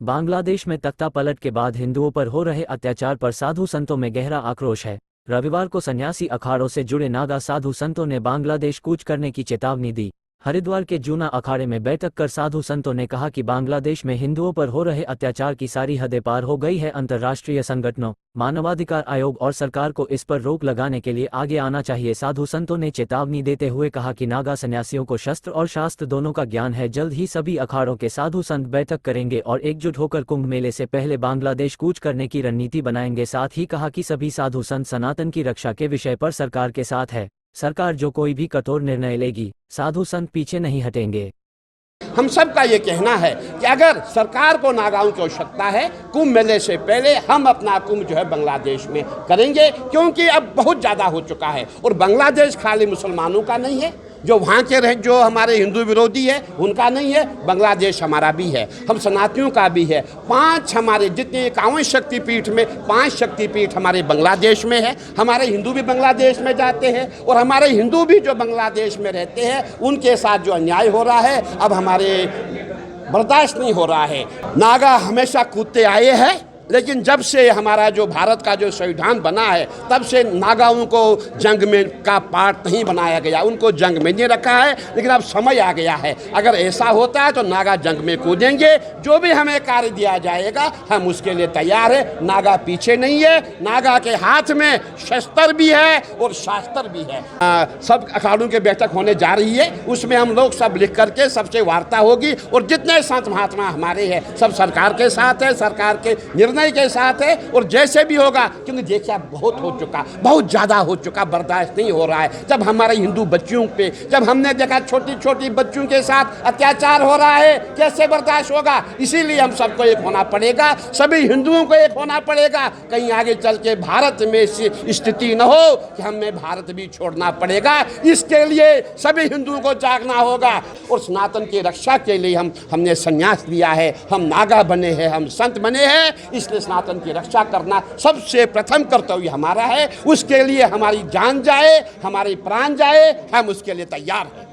बांग्लादेश में तख्ता पलट के बाद हिंदुओं पर हो रहे अत्याचार पर साधु संतों में गहरा आक्रोश है। रविवार को सन्यासी अखाड़ों से जुड़े नागा साधु संतों ने बांग्लादेश कूच करने की चेतावनी दी। हरिद्वार के जूना अखाड़े में बैठक कर साधु संतों ने कहा कि बांग्लादेश में हिंदुओं पर हो रहे अत्याचार की सारी हदें पार हो गई है। अंतर्राष्ट्रीय संगठनों, मानवाधिकार आयोग और सरकार को इस पर रोक लगाने के लिए आगे आना चाहिए। साधु संतों ने चेतावनी देते हुए कहा कि नागा सन्यासियों को शस्त्र और शास्त्र दोनों का ज्ञान है। जल्द ही सभी अखाड़ों के साधु संत बैठक करेंगे और एकजुट होकर कुंभ मेले से पहले बांग्लादेश कूच करने की रणनीति बनाएंगे। साथ ही कहा कि सभी साधु संत सनातन की रक्षा के विषय पर सरकार के साथ है। सरकार जो कोई भी कठोर निर्णय लेगी, साधु संत पीछे नहीं हटेंगे। हम सब का ये कहना है कि अगर सरकार को नागाओं की आवश्यकता है, कुंभ मेले से पहले हम अपना कुंभ जो है बांग्लादेश में करेंगे, क्योंकि अब बहुत ज़्यादा हो चुका है। और बांग्लादेश खाली मुसलमानों का नहीं है, जो वहाँ के रहे जो हमारे हिंदू विरोधी है उनका नहीं है, बांग्लादेश हमारा भी है, हम सनातनियों का भी है। 5 हमारे जितने 51 शक्तिपीठ में 5 शक्तिपीठ हमारे बांग्लादेश में है। हमारे हिंदू भी बांग्लादेश में जाते हैं और हमारे हिंदू भी जो बांग्लादेश में रहते हैं उनके साथ जो अन्याय हो रहा है अब हमारे बर्दाश्त नहीं हो रहा है। नागा हमेशा कूदते आए हैं, लेकिन जब से हमारा जो भारत का जो संविधान बना है तब से नागाओं को जंग में का पार्ट नहीं बनाया गया, उनको जंग में नहीं रखा है। लेकिन अब समय आ गया है, अगर ऐसा होता है तो नागा जंग में कूदेंगे। जो भी हमें कार्य दिया जाएगा हम उसके लिए तैयार है। नागा पीछे नहीं है, नागा के हाथ में शस्त्र भी है और शास्त्र भी है। सब अखाड़ों की बैठक होने जा रही है, उसमें हम लोग सब लिख करके सबसे वार्ता होगी और जितने संत महात्मा हमारे हैं सब सरकार के साथ है, सरकार के निर्णय के साथ है। और जैसे भी होगा, क्योंकि देखिए बहुत हो चुका, बहुत ज़्यादा हो चुका, बर्दाश्त नहीं हो रहा है। जब हमारे हिंदू बच्चियों पे जब हमने देखा छोटी छोटी बच्चियों के साथ अत्याचार हो रहा है, कैसे बर्दाश्त होगा। इसीलिए हम सबको एक होना पड़ेगा, सभी हिंदुओं को एक होना पड़ेगा। कहीं आगे चल के भारत में स्थिति न हो कि हमें भारत भी छोड़ना पड़ेगा। इसके लिए सभी हिंदुओं को जागना होगा और सनातन की रक्षा के लिए हमने संन्यास लिया है, हम नागा बने हैं, हम संत बने हैं। इसलिए सनातन की रक्षा करना सबसे प्रथम कर्तव्य हमारा है। उसके लिए हमारी जान जाए, हमारी प्राण जाए, हम उसके लिए तैयार हैं।